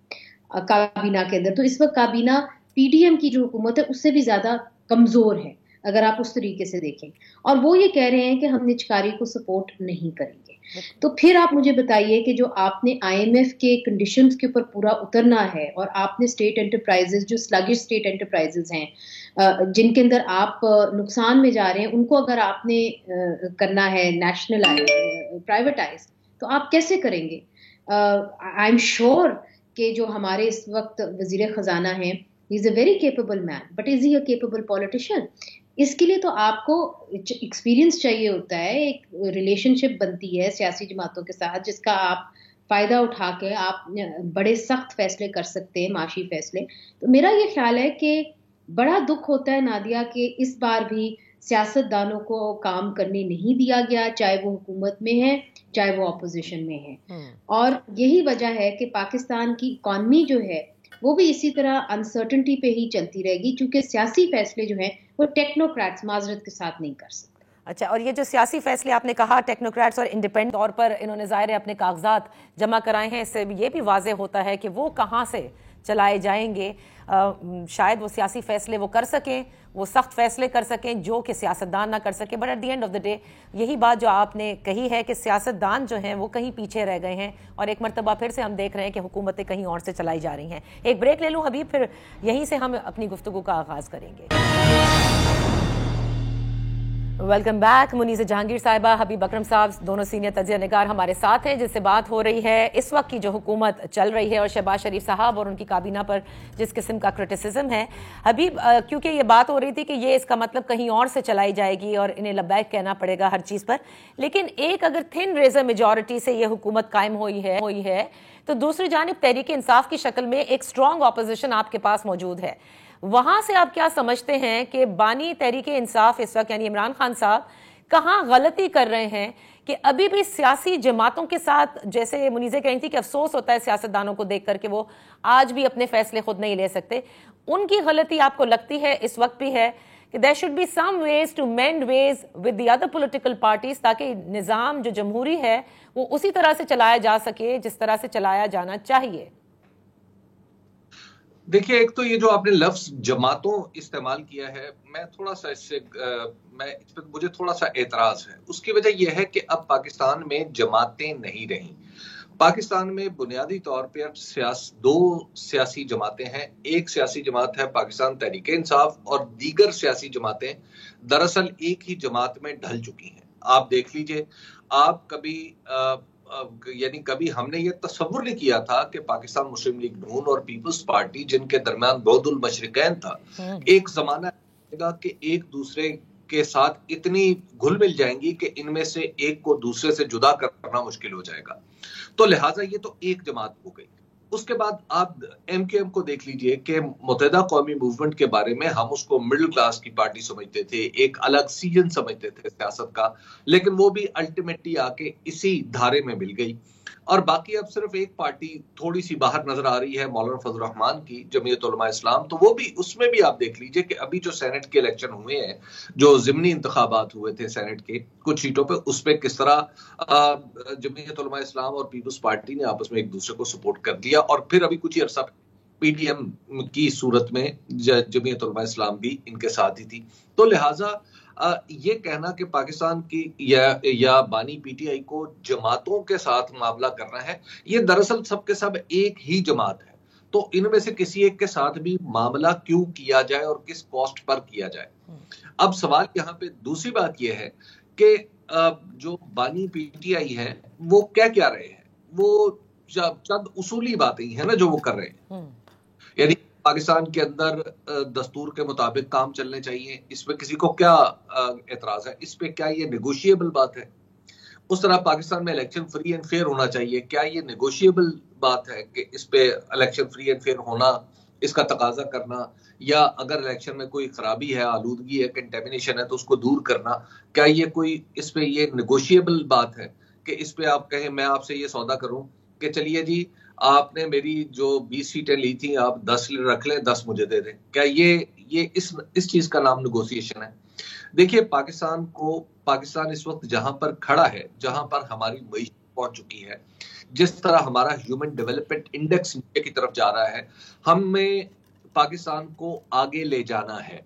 काबीना के अंदर। तो इस वक्त काबीना PDM की जो हुकूमत है उससे भी ज्यादा कमजोर है अगर आप उस तरीके से देखें, और वो ये कह रहे हैं कि हम निजकारी को सपोर्ट नहीं करेंगे। तो फिर आप मुझे बताइए कि जो आपने IMF के कंडीशंस के ऊपर पूरा उतरना है, और आपने स्टेट एंटरप्राइजेस जो स्लगिश स्टेट एंटरप्राइजेस हैं जिनके अंदर आप नुकसान में जा रहे हैं, उनको अगर आपने करना है नेशनलाइज, प्राइवेटाइज, तो आप कैसे करेंगे? आई एम श्योर कि जो हमारे इस वक्त वजीर खजाना है, he is a very capable man, but is he a capable politician? इसके लिए तो आपको एक्सपीरियंस चाहिए होता है, एक रिलेशनशिप बनती है सियासी जमातों के साथ जिसका आप फायदा उठा के आप बड़े सख्त फैसले कर सकते हैं, माशी फैसले। तो मेरा ये ख्याल है कि बड़ा दुख होता है नादिया कि इस बार भी सियासतदानों को काम करने नहीं दिया गया, चाहे वो हुकूमत में है चाहे वो अपोजिशन में है, और यही वजह है कि पाकिस्तान की इकॉनमी जो है वो भी इसी तरह अनसर्टेनिटी पे ही चलती रहेगी, क्योंकि सियासी फैसले जो हैं वो टेक्नोक्रेट्स माजरत के साथ नहीं कर सकते। अच्छा, और ये जो सियासी फैसले आपने कहा टेक्नोक्रेट्स और इंडिपेंडेंट तौर पर इन्होंने ज़ाहिर है अपने कागजात जमा कराए हैं, इससे ये भी वाज़ेह होता है कि वो कहाँ से चलाए जाएंगे, शायद वो सियासी फैसले वो कर सकें, वो सख्त फैसले कर सकें जो कि सियासतदान ना कर सके। But at the end of the day यही बात जो आपने कही है कि सियासतदान जो हैं वो कहीं पीछे रह गए हैं और एक मरतबा फिर से हम देख रहे हैं कि हुकूमतें कहीं और से चलाई जा रही हैं। एक ब्रेक ले लूं हबीब, फिर यहीं से हम अपनी गुफ्तगू का आगाज करेंगे। Welcome back. मुनीज़ जहांगीर साहिबा, हबीब अकरम साहब, दोनों सीनियर तजिया निगार हमारे साथ हैं, जिससे बात हो रही है इस वक्त की जो हुकूमत चल रही है और शहबाज शरीफ साहब और उनकी काबीना पर जिस किस्म का क्रिटिसिज्म है। हबीब, क्योंकि ये बात हो रही थी कि ये इसका मतलब कहीं और से चलाई जाएगी और इन्हें लब्बैक कहना पड़ेगा हर चीज़ पर, लेकिन एक अगर थिन रेजर मेजॉरिटी से ये हुकूमत कायम हुई है तो दूसरी जानिब तहरीक इंसाफ की शक्ल में एक स्ट्रॉन्ग ऑपोजिशन आपके पास मौजूद है। वहां से आप क्या समझते हैं कि बानी तहरीक इंसाफ इस वक्त यानी इमरान खान साहब कहां गलती कर रहे हैं कि अभी भी सियासी जमातों के साथ, जैसे मुनीज़े कही थी कि अफसोस होता है सियासतदानों को देखकर कि वो आज भी अपने फैसले खुद नहीं ले सकते, उनकी गलती आपको लगती है इस वक्त भी है कि there should be some ways to mend ways with the other political parties, ताकि निज़ाम जो जमहूरी है वो उसी तरह से चलाया जा सके जिस तरह से चलाया जाना चाहिए? देखिए, एक तो ये जो आपने लफ्ज जमातों इस्तेमाल किया है, मैं थोड़ा सा इससे इस पर मुझे थोड़ा सा एतराज है। उसकी वजह यह है कि अब पाकिस्तान में जमातें नहीं रहीं। पाकिस्तान में बुनियादी तौर पर दो सियासी जमातें हैं। एक सियासी जमात है पाकिस्तान तहरीक इंसाफ और दीगर सियासी जमातें दरअसल एक ही जमात में ढल चुकी हैं। आप देख लीजिए, आप कभी हमने ये तस्वुर नहीं किया था कि पाकिस्तान मुस्लिम लीग नून और पीपल्स पार्टी, जिनके दरमियान बहुदुल मशरिकैन था, एक जमाना आएगा कि एक दूसरे के साथ इतनी घुल मिल जाएंगी कि इनमें से एक को दूसरे से जुदा करना मुश्किल हो जाएगा। तो लिहाजा ये तो एक जमात हो गई। उसके बाद आप एमकेएम को देख लीजिए कि मुत्तहिदा कौमी मूवमेंट के बारे में हम उसको मिडिल क्लास की पार्टी समझते थे, एक अलग सीजन समझते थे सियासत का, लेकिन वो भी अल्टीमेटली आके इसी धारे में मिल गई। और बाकी अब सिर्फ एक पार्टी थोड़ी सी बाहर नजर आ रही है, मौलाना फजल रहमान की, जमीयत उलमा इस्लाम। तो वो भी, उसमें भी आप देख लीजिए कि अभी जो सेनेट के इलेक्शन हुए हैं, जो जिमनी इंतखाबात हुए थे सेनेट के कुछ सीटों पे, उस पर किस तरह जमीयत उलमा इस्लाम और पीपल्स पार्टी ने आपस में एक दूसरे को सपोर्ट कर दिया। और फिर अभी कुछ ही अरसा पीडीएम की सूरत में जमीयत उलमा इस्लाम भी इनके साथ ही थी। तो लिहाजा ये कहना कि पाकिस्तान की या बानी पीटीआई को जमातों के साथ मामला करना है, ये दरअसल सबके सब एक ही जमात है। तो इनमें से किसी एक के साथ भी मामला क्यों किया जाए और किस कॉस्ट पर किया जाए। अब सवाल यहाँ पे दूसरी बात यह है कि जो बानी पीटीआई है वो क्या रहे हैं, वो चंद उसूली बातें है ना जो वो कर रहे हैं। यानी पाकिस्तान के अंदर दस्तूर के मुताबिक काम चलने चाहिए, इस पे किसी को क्या एतराज है? इस पे क्या ये नेगोशिएबल बात है? उस तरह पाकिस्तान में इलेक्शन फ्री एंड फेयर होना चाहिए, क्या ये नेगोशिएबल बात है कि इस पे इलेक्शन फ्री एंड फेयर होना, इसका तकाजा करना, या अगर इलेक्शन में कोई खराबी है, आलूदगी है, कंटेमिनेशन है तो उसको दूर करना, क्या ये कोई इस पे ये नेगोशिएबल बात है कि इस पे आप कहें मैं आपसे ये सौदा करूं कि चलिए जी आपने मेरी जो 20 सीटें ली थी आप 10 रख लें, 10 मुझे दे दें? क्या ये इस चीज का नाम नेगोशिएशन है? देखिए, पाकिस्तान इस वक्त जहां पर खड़ा है, जहां पर हमारी मईशत पहुंच चुकी है, जिस तरह हमारा ह्यूमन डेवलपमेंट इंडेक्स नीचे की तरफ जा रहा है, हमें पाकिस्तान को आगे ले जाना है।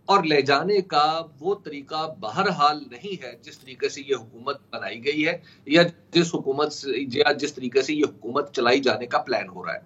और ले जाने का वो तरीका बहरहाल नहीं है जिस तरीके से ये हुकूमत बनाई गई है या जिस तरीके से ये हुकूमत चलाई जाने का प्लान हो रहा है।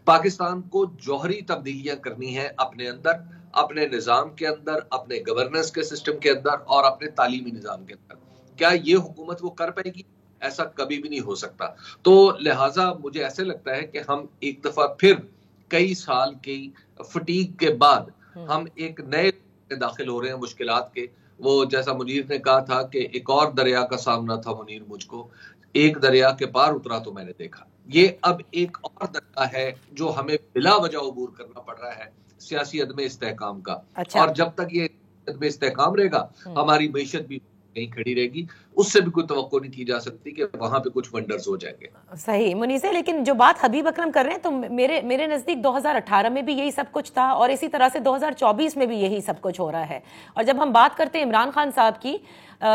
पाकिस्तान को जौहरी तब्दीलियां करनी है अपने अंदर, अपने निजाम के अंदर, अपने गवर्नेंस के सिस्टम के अंदर और अपने तालीमी निजाम के अंदर। क्या ये हुकूमत वो कर पाएगी? ऐसा कभी भी नहीं हो सकता। तो लिहाजा मुझे ऐसे लगता है कि हम एक दफा फिर कई साल की फटीग के बाद हम एक नए दाखिल हो रहे हैं मुश्किलात के। वो जैसा मुनीर ने कहा था कि एक और दरिया का सामना था मुनीर मुझको, एक दरिया के पार उतरा तो मैंने देखा। ये अब एक और दरिया है जो हमें बिला वजह अबूर करना पड़ रहा है, सियासी अदम इस्तेहकाम का। और जब तक ये अदम इस्तेहकाम रहेगा हमारी मईशत भी नहीं खड़ी रहेगी। उससे भी कोई तवक्को नहीं की जा सकती कि वहां पे कुछ वंडर्स हो जाएंगे। सही मुनीसे, लेकिन जो बात हबीब अकरम कर रहे हैं तो मेरे नजदीक 2018 में भी यही सब कुछ था और इसी तरह से 2024 में भी यही सब कुछ हो रहा है। और जब हम बात करते हैं इमरान खान साहब की,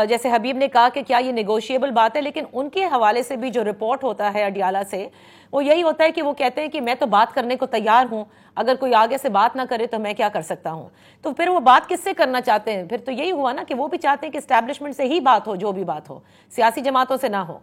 जैसे हबीब ने कहा कि क्या ये नेगोशिएबल बात है, लेकिन उनके हवाले से भी जो रिपोर्ट होता है अडियाला से वो यही होता है कि वो कहते हैं कि मैं तो बात करने को तैयार हूं, अगर कोई आगे से बात ना करे तो मैं क्या कर सकता हूं। तो फिर वो बात किससे करना चाहते हैं? फिर तो यही हुआ ना कि वो भी चाहते हैं कि एस्टैब्लिशमेंट से ही बात हो, जो भी बात हो, सियासी जमातों से ना हो।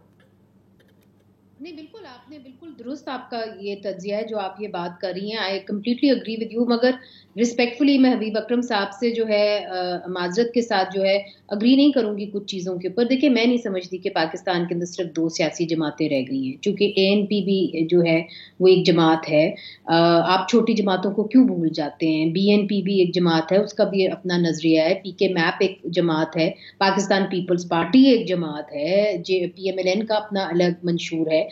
नहीं, बिल्कुल आपने बिल्कुल दुरुस्त आपका ये तज्जिया है जो आप ये बात कर रही हैं। I completely agree with you, मगर रिस्पेक्टफुली मैं हबीब अकरम साहब से जो है माजरत के साथ जो है अग्री नहीं करूंगी कुछ चीज़ों के ऊपर। देखिए, मैं नहीं समझती कि पाकिस्तान के अंदर सिर्फ 2 सियासी जमातें रह गई हैं, चूंकि ANP भी जो है वो एक जमात है। आप छोटी जमातों को क्यों भूल जाते हैं? BNP भी एक जमात है, उसका भी अपना नजरिया है। PK मैप एक जमात है, पाकिस्तान पीपल्स पार्टी एक जमात है, PMLN का अपना अलग मंशूर है,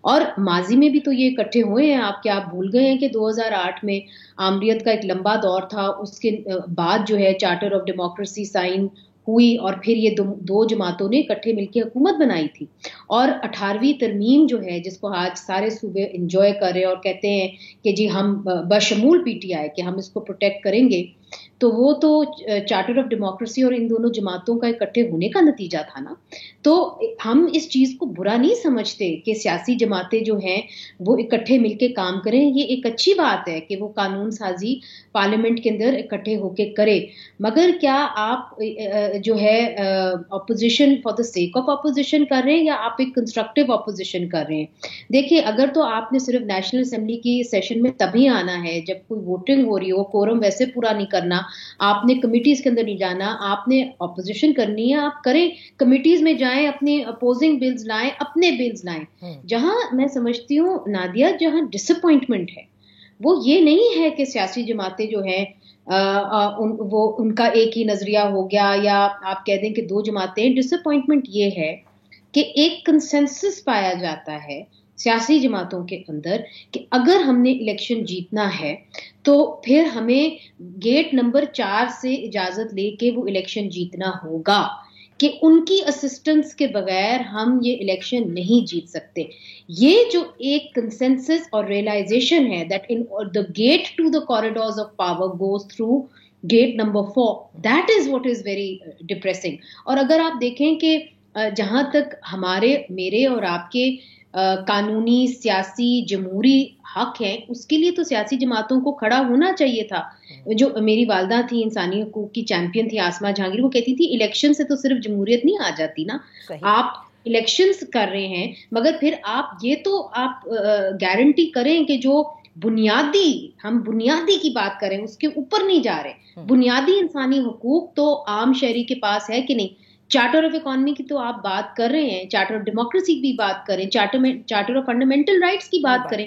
और माजी में भी तो ये इकट्ठे हुए हैं। आप क्या आप भूल गए हैं कि 2008 में आमरीत का एक लंबा दौर था, उसके बाद जो है चार्टर ऑफ डेमोक्रेसी साइन हुई और फिर ये दो जमातों ने इकट्ठे मिलकर हुकूमत बनाई थी। और 18वीं तरमीम जो है, जिसको आज सारे सूबे एंजॉय कर रहे हैं और कहते हैं कि जी हम बशमूल PTI कि हम इसको प्रोटेक्ट करेंगे, तो वो तो चार्टर ऑफ डेमोक्रेसी और इन दोनों जमातों का इकट्ठे होने का नतीजा था ना। तो हम इस चीज को बुरा नहीं समझते कि सियासी जमातें जो हैं वो इकट्ठे मिलकर काम करें। ये एक अच्छी बात है कि वो कानून साजी पार्लियामेंट के अंदर इकट्ठे होकर करे, मगर क्या आप जो है opposition for the sake of opposition कर रहे हैं या आप एक कंस्ट्रक्टिव ऑपोजिशन कर रहे हैं? देखिए, अगर तो आपने सिर्फ नेशनल असेंबली की सेशन में तभी आना है जब कोई वोटिंग हो रही हो, कोरम वैसे पूरा नहीं करना, आपने कमिटीज के अंदर नहीं जाना, आपने ऑपोजिशन करनी है, आप करें, कमिटीज में जाएं, अपने अपोजिंग बिल्स लाएं, अपने बिल्स लाएं। जहां मैं समझती हूँ नादिया, जहां डिसअपॉइंटमेंट है वो ये नहीं है कि सियासी जमातें जो हैं वो उनका एक ही नजरिया हो गया या आप कह दें कि 2 जमातें। डिसअपॉइंटमेंट ये है कि एक कंसेंसस पाया जाता है सियासी जमातों के अंदर कि अगर हमने इलेक्शन जीतना है तो फिर हमें गेट नंबर 4 से इजाजत लेके वो इलेक्शन जीतना होगा, कि उनकी असिस्टेंस के बगैर हम ये इलेक्शन नहीं जीत सकते। ये जो एक कंसेंसस और रियलाइजेशन है that in the gate to the corridors of power goes through gate number 4, that is what is very depressing. और अगर आप देखें कि जहां तक मेरे और आपके कानूनी, सियासी, जमहूरी हक हैं, उसके लिए तो सियासी जमातों को खड़ा होना चाहिए था। जो मेरी वालदा थी, इंसानी हकूक की चैंपियन थी, आसमा जहांगीर, वो कहती थी इलेक्शन से तो सिर्फ जमहूरियत नहीं आ जाती ना, आप इलेक्शंस कर रहे हैं मगर फिर आप ये तो आप गारंटी करें कि जो हम बुनियादी की बात करें उसके ऊपर नहीं जा रहे। बुनियादी इंसानी हकूक तो आम शहरी के पास है कि नहीं? चार्टर ऑफ इकोनॉमी की तो आप बात कर रहे हैं, चार्टर ऑफ डेमोक्रेसी की भी बात करें, चार्टर ऑफ फंडामेंटल राइट्स की बात करें,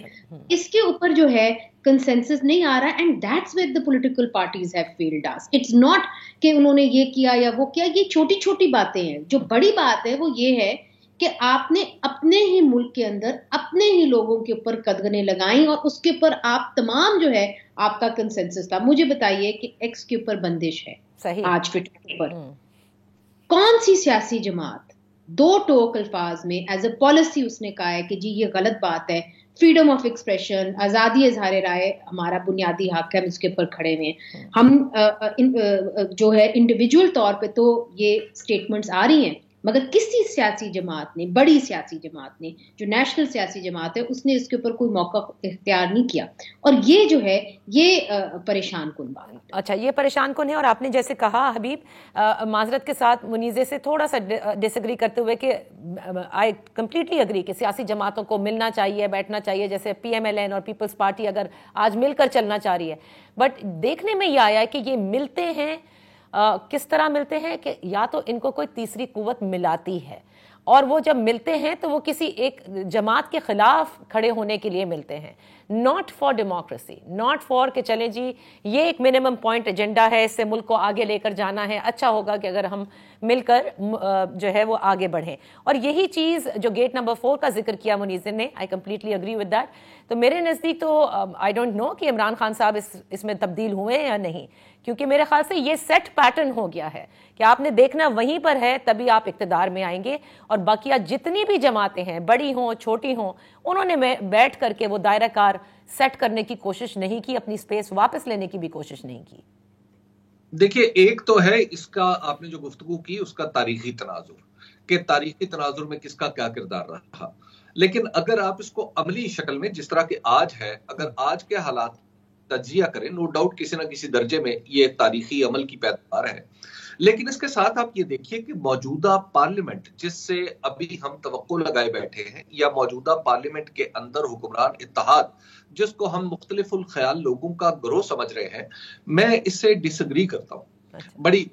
इसके ऊपर जो है कंसेंसस नहीं आ रहा, and that's where the political parties have failed us. It's not कि उन्होंने ये किया या वो किया, ये छोटी छोटी बातें हैं। जो बड़ी बात है वो ये है कि आपने अपने ही मुल्क के अंदर अपने ही लोगों के ऊपर कदगने लगाई और उसके ऊपर आप तमाम जो है आपका कंसेंसस था। मुझे बताइए कि एक्स के ऊपर बंदिश है सही आज ट्विटर पर, कौन सी सियासी जमात 2 टोक अल्फाज में एज अ पॉलिसी उसने कहा है कि जी ये गलत बात है, फ्रीडम ऑफ एक्सप्रेशन, आजादी इजहार राय हमारा बुनियादी हक है, हम इसके ऊपर खड़े हुए हैं। हम जो है इंडिविजुअल तौर पे तो ये स्टेटमेंट्स आ रही हैं, मगर किसी सियासी जमात ने, बड़ी सियासी जमात ने, जो नेशनल सियासी जमात है, उसने इसके ऊपर कोई मौका इख्तियार नहीं किया। और ये जो है ये परेशान कुन बात। अच्छा, ये परेशान कुन है। और आपने जैसे कहा हबीब, माजरत के साथ मुनीजे से थोड़ा सा डिसएग्री करते हुए कि आई कंप्लीटली अग्री कि सियासी जमातों को मिलना चाहिए, बैठना चाहिए, जैसे PMLN और पीपल्स पार्टी अगर आज मिलकर चलना चाह रही है। बट देखने में यह आया है कि ये मिलते हैं, किस तरह मिलते हैं कि या तो इनको कोई तीसरी कुव्वत मिलाती है, और वो जब मिलते हैं तो वो किसी एक जमात के खिलाफ खड़े होने के लिए मिलते हैं, not for democracy, not for कि चलें जी ये एक मिनिमम पॉइंट एजेंडा है, इससे मुल्क को आगे लेकर जाना है, अच्छा होगा कि अगर हम मिलकर जो है वो आगे बढ़ें। और यही चीज़ जो गेट नंबर 4 का जिक्र किया मुनीज़िर ने, I completely agree with that. तो तो मेरे नज़दीक तो आई डोंट नो कि इमरान खान साहब इसमें तब्दील हुए या नहीं, क्योंकि मेरे ख्याल से ये सेट पैटर्न हो गया है कि आपने देखना वहीं पर है तभी आप इक़्तिदार में आएंगे, और बाकी जितनी भी जमातें हैं, बड़ी हों छोटी हों, उन्होंने बैठ करके वो दायरा कार सेट करने की कोशिश नहीं की, अपनी स्पेस वापस लेने की भी कोशिश नहीं की। देखिए, एक तो है इसका आपने जो गुफ्तगू की उसका तारीखी तनाजुर, कि तारीखी तनाजुर में किसका क्या किरदार रहा, लेकिन अगर आप इसको अमली शक्ल में जिस तरह के आज है, अगर आज के हालात तजिया करें, नो डाउट किसी ना किसी दर्जे में ये तारीखी अमल की पैदावार है, लेकिन इसके साथ आप ये देखिए कि मौजूदा पार्लियामेंट जिससे अभी हम तवक्को लगाए बैठे हैं, या मौजूदा पार्लियामेंट के अंदर हुक्मरान इत्तेहाद जिसको हम मुख्तलिफुल ख्याल लोगों का ग्रोह समझ रहे हैं, मैं इससे डिसएग्री करता हूँ। बड़ी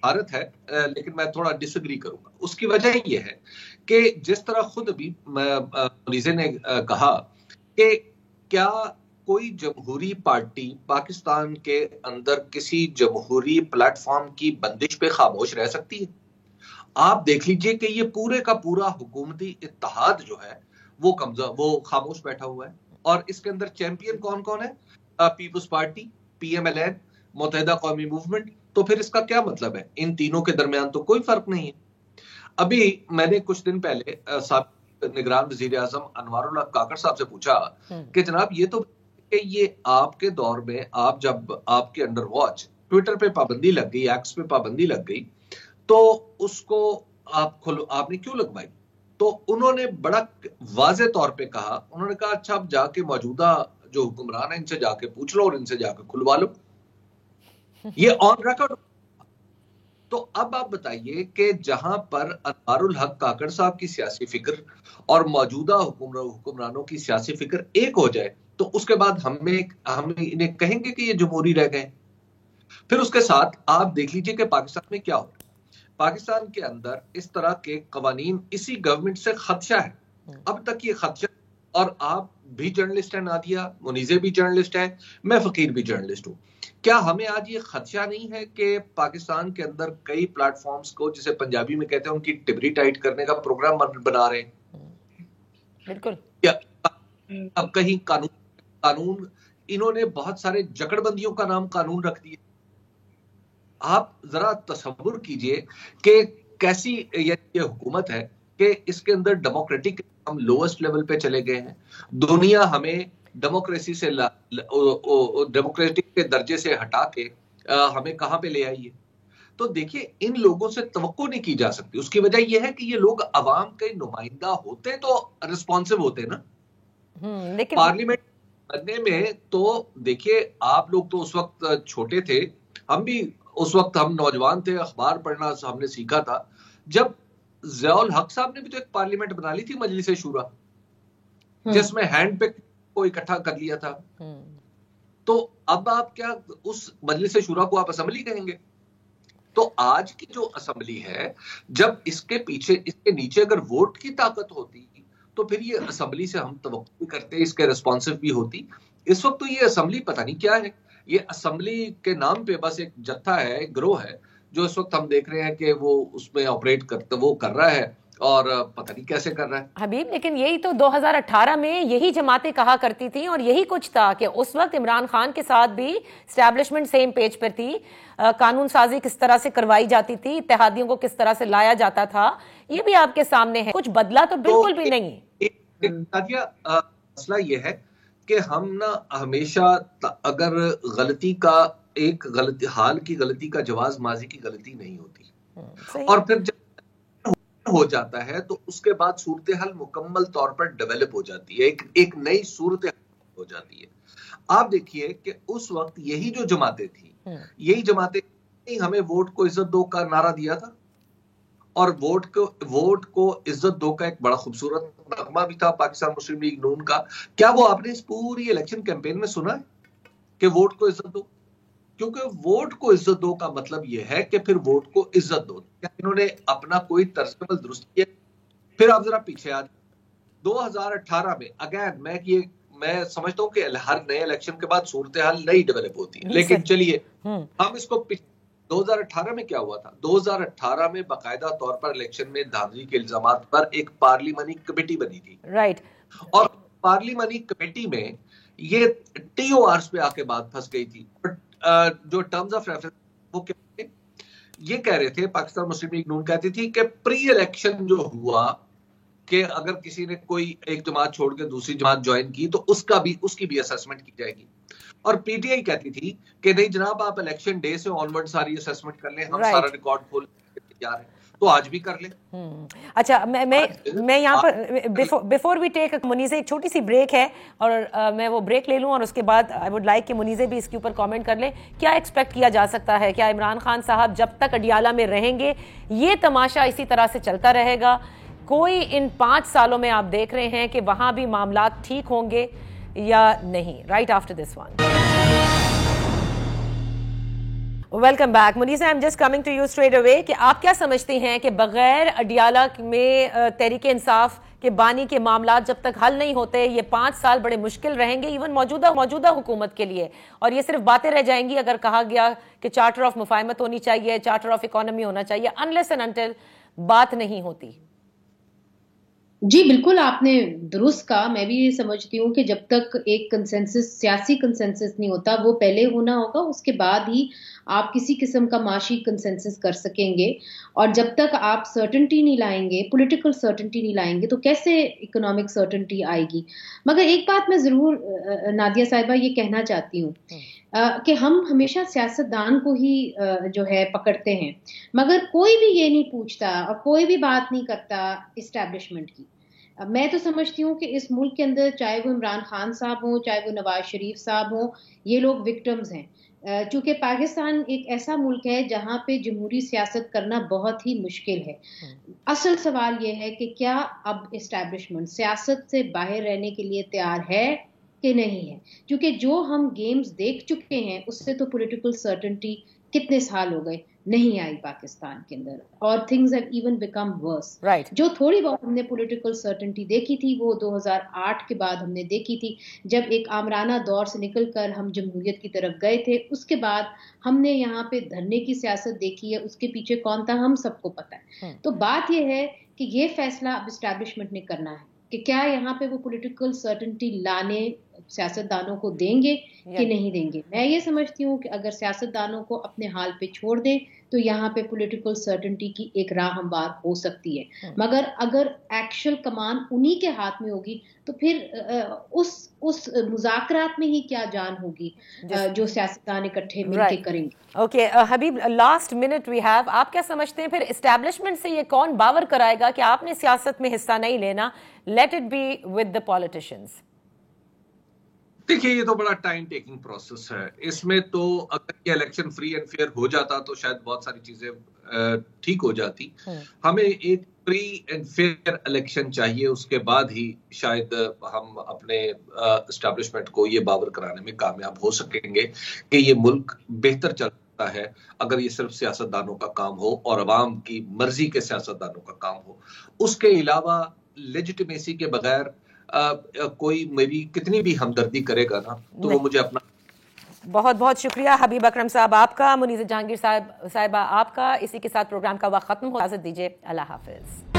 भारत है, लेकिन मैं थोड़ा डिसएग्री करूंगा। उसकी वजह यह है कि जिस तरह खुद अभी मुनीज़े ने कहा कि क्या कोई जमहूरी पार्टी पाकिस्तान के अंदर किसी जमहूरी प्लेटफॉर्म की बंदिश पे खामोश रह सकती है? आप देख लीजिए कि ये पूरे का पूरा हुकूमती इत्तेहाद जो है वो खामोश बैठा हुआ है, और इसके अंदर चैंपियन कौन कौन है? पीपुल्स पार्टी, PMLN, मुत्तहिदा कौमी मूवमेंट। तो फिर इसका क्या मतलब है? इन तीनों के दरमियान तो कोई फर्क नहीं है। अभी मैंने कुछ दिन पहले निगरान वजीर आजम अनवारुल हक काकड़ साहब से पूछा कि जनाब ये तो कि ये आपके दौर में आप जब आपके अंडर वॉच ट्विटर पे पाबंदी लग गई, एक्स पे पाबंदी लग गई, तो उसको आपने क्यों लगवाई? तो उन्होंने बड़ा वाज़े तौर पे कहा, उन्होंने कहा अच्छा आप जाके मौजूदा जो हुक्मरान है इनसे जाके पूछ लो और इनसे जाके खुलवा लो, ये ऑन रिकॉर्ड। तो अब आप बताइए कि जहां पर अनवारुल हक काकड़ साहब की सियासी फिक्र और मौजूदा हुक्मरानों की सियासी फिक्र एक हो जाए, तो उसके बाद हम इन्हें कहेंगे कि ये जमहूरी रह गए। फिर उसके साथ आप देख लीजिए कि पाकिस्तान में क्या हो रहा है। पाकिस्तान के अंदर इस तरह के कवानीन इसी गवर्नमेंट से खदशा है, अब तक ये खदशा, और आप भी जर्नलिस्ट हैं, नादिया मुनीज़े भी जर्नलिस्ट है, मैं फकीर भी जर्नलिस्ट हूँ। क्या हमें आज ये खदशा नहीं है कि पाकिस्तान के अंदर कई प्लेटफॉर्म्स को, जिसे पंजाबी में कहते हैं, उनकी टिबरी टाइट करने का प्रोग्राम बना रहे हैं? बिल्कुल। अब कहीं कानून इन्होंने बहुत सारे जकड़बंदियों का नाम कानून रख दिया। आप जरा तसव्वुर कीजिए कि कैसी ये हुकूमत है कि इसके अंदर डेमोक्रेटिक हम लोएस्ट लेवल पे चले गए हैं। दुनिया हमें डेमोक्रेसी से डेमोक्रेटिक के दर्जे से हटा के हमें कहां पे ले आई है? तो देखिए, इन लोगों से तवक्को नहीं की जा सकती। उसकी वजह यह है कि ये लोग अवाम के नुमाइंदा होते तो रिस्पॉन्सिव होते ना। लेकिन पार्लियामेंट बनने में तो देखिए, आप लोग तो उस वक्त छोटे थे, हम भी उस वक्त हम नौजवान थे, अखबार पढ़ना हमने सीखा था, जब ज़ियाउल हक साहब ने भी तो एक पार्लियामेंट बना ली थी, मजलिस शूरा, जिसमें हैंड पिक को इकट्ठा कर लिया था। तो अब आप क्या उस मजलिस शूरा को आप असेंबली कहेंगे? तो आज की जो असेंबली है, जब इसके पीछे इसके नीचे अगर वोट की ताकत होती तो फिर ये असेंबली से हम तवक्को भी करते, इसके रिस्पॉन्सिव भी होती। इस वक्त तो ये असेंबली पता नहीं क्या है, ये असेंबली के नाम पे बस एक जत्था है, एक ग्रोह है, जो इस वक्त हम देख रहे हैं कि वो उसमें ऑपरेट कर रहा है, और पता नहीं कैसे कर रहा है हबीब। लेकिन यही तो 2018 में यही जमातें कहा करती थी, और यही कुछ था कि उस वक्त इमरान खान के साथ भी एस्टैब्लिशमेंट सेम पेज पर थी, कानून साजी किस तरह से करवाई जाती थी, इत्तेहादियों को किस तरह से लाया जाता था, ये भी आपके सामने है। कुछ बदला तो बिल्कुल भी नहीं। मसला ये है कि हम ना हमेशा अगर हाल की गलती का जवाब माजी की गलती नहीं होती, और फिर जब हो जाता है तो उसके बाद सूरत हाल मुकम्मल तौर पर डेवलप हो जाती है, एक नई सूरत हाल हो जाती है। आप देखिए कि उस वक्त यही जो जमातें थी, यही जमातें हमें वोट को इज्जत दो का नारा दिया था, और वोट को इज्जत दो का एक बड़ा खूबसूरत नगमा भी था पाकिस्तान मुस्लिम लीग नून का। क्या वो आपने इस पूरी इलेक्शन कैंपेन में सुना है कि वोट को इज्जत दो? क्योंकि वोट को इज्जत दो का मतलब यह है कि फिर वोट को इज्जत दो। क्या इन्होंने अपना कोई तर्जमल दुरुस्त किया? फिर आप जरा पीछे आ 2018 में अगेन मैं समझता हूं कि हर नए इलेक्शन के बाद सूरत हाल नई डेवलप होती है, लेकिन चलिए हम इसको 2018 में क्या हुआ था? 2018 में बाकायदा तौर पर इलेक्शन में धांधली के इल्जामात पर एक पार्लियामेंट्री कमेटी बनी थी, राइट, और पार्लियामानी कमेटी में ये TORs पे आके बात फंस गई थी। बट जो टर्म्स ऑफ रेफरेंस वो क्या थे, ये कह रहे थे, पाकिस्तान मुस्लिम लीग नून कहती थी कि प्री इलेक्शन जो हुआ कि अगर किसी ने कोई एक जमात छोड़ के दूसरी जमात ज्वाइन की तो उसकी भी असेसमेंट की जाएगी। और PTI कहती थी कि नहीं जनाब, आप इलेक्शन डे से ऑनवर्ड सारी असेसमेंट कर लें, हम सारा रिकॉर्ड खोल तैयार हैं, तो आज भी कर लें। अच्छा, मैं यहाँ पर बिफोर वी टेक मुनीज़े, एक छोटी सी ब्रेक है और मैं वो ब्रेक ले लूँ और उसके बाद आई वुड लाइक कि मुनीज़े भी इसके ऊपर कमेंट कर ले। क्या एक्सपेक्ट किया जा सकता है? क्या इमरान खान साहब जब तक अडियाला में रहेंगे ये तमाशा इसी तरह से चलता रहेगा? कोई इन 5 सालों में आप देख रहे हैं कि वहां भी मामला ठीक होंगे या नहीं? Right after this one. Welcome back Munisa, I am just coming to you straight away कि आप क्या समझते हैं कि बगैर अडियाला में तहरीक इंसाफ के बानी के मामला जब तक हल नहीं होते ये 5 साल बड़े मुश्किल रहेंगे इवन मौजूदा हुकूमत के लिए, और ये सिर्फ बातें रह जाएंगी अगर कहा गया कि चार्टर ऑफ मुफाहमत होनी चाहिए, चार्टर ऑफ इकोनॉमी होना चाहिए, अनलेस एंड अनटिल बात नहीं होती। जी बिल्कुल, आपने दुरुस्त कहा। मैं भी ये समझती हूँ कि जब तक एक कंसेंसस, सियासी कंसेंसस नहीं होता, वो पहले होना होगा, उसके बाद ही आप किसी किस्म का माशी कंसेंसस कर सकेंगे। और जब तक आप सर्टेनिटी नहीं लाएंगे, पॉलिटिकल सर्टेनिटी नहीं लाएंगे, तो कैसे इकोनॉमिक सर्टेनिटी आएगी? मगर एक बात मैं जरूर नादिया साहिबा ये कहना चाहती हूँ कि हम हमेशा सियासतदान को ही जो है पकड़ते हैं, मगर कोई भी ये नहीं पूछता और कोई भी बात नहीं करता इस्टेब्लिशमेंट की। मैं तो समझती हूँ कि इस मुल्क के अंदर चाहे वो इमरान खान साहब हों, चाहे वो नवाज शरीफ साहब हों, ये लोग विक्टिम्स हैं। चूंकि पाकिस्तान एक ऐसा मुल्क है जहाँ पे जमहूरी सियासत करना बहुत ही मुश्किल है। असल सवाल ये है कि क्या अब इस्टेब्लिशमेंट सियासत से बाहर रहने के लिए तैयार है कि नहीं है? क्योंकि जो हम गेम्स देख चुके हैं उससे तो पॉलिटिकल सर्टेनिटी कितने साल हो गए नहीं आई पाकिस्तान के अंदर, और things have even become verse. Right. जो थोड़ी बहुत हमने पॉलिटिकल सर्टेनिटी देखी थी वो 2008 के बाद हमने देखी थी, जब एक आमराना दौर से निकलकर हम जमहूरियत की तरफ गए थे। उसके बाद हमने यहाँ पे धरने की सियासत देखी है, उसके पीछे कौन था हम सबको पता है। तो बात यह है कि ये फैसला अब इस्टेब्लिशमेंट ने करना है कि क्या यहाँ पे वो पॉलिटिकल सर्टेनिटी लाने सियासतदानों को देंगे कि नहीं देंगे। मैं ये समझती हूँ कि अगर सियासतदानों को अपने हाल पे छोड़ दें तो यहाँ पे पॉलिटिकल सर्टेनिटी की एक राह हमवार हो सकती है, मगर अगर एक्चुअल कमान उन्हीं के हाथ में होगी तो फिर उस मुज़ाकरात में ही क्या जान होगी जो सियासतदान इकट्ठे मिलके करेंगे। Okay Habib, last minute we have. आप क्या समझते हैं फिर एस्टैब्लिशमेंट से ये कौन बावर कराएगा कि आपने सियासत में हिस्सा नहीं लेना, let it be with the politicians? देखिए, ये तो बड़ा टाइम टेकिंग प्रोसेस है। इसमें तो अगर ये इलेक्शन फ्री एंड फेयर हो जाता तो शायद बहुत सारी चीजें ठीक हो जाती। हमें एक फ्री एंड फेयर इलेक्शन चाहिए, उसके बाद ही शायद हम अपने एस्टैब्लिशमेंट को ये बावर कराने में कामयाब हो सकेंगे कि ये मुल्क बेहतर चलता है अगर ये सिर्फ सियासतदानों का काम हो और अवाम की मर्जी के सियासतदानों का काम हो। उसके अलावा लेजिटिमेसी के बगैर कोई मेरी कितनी भी हमदर्दी करेगा ना तो वो मुझे अपना। बहुत बहुत शुक्रिया हबीब अकरम साहब आपका, मुनीज़ जहांगीर साहिबा आपका। इसी के साथ प्रोग्राम का वक्त खत्म हो, इजाजत दीजिए, अल्लाह हाफिज।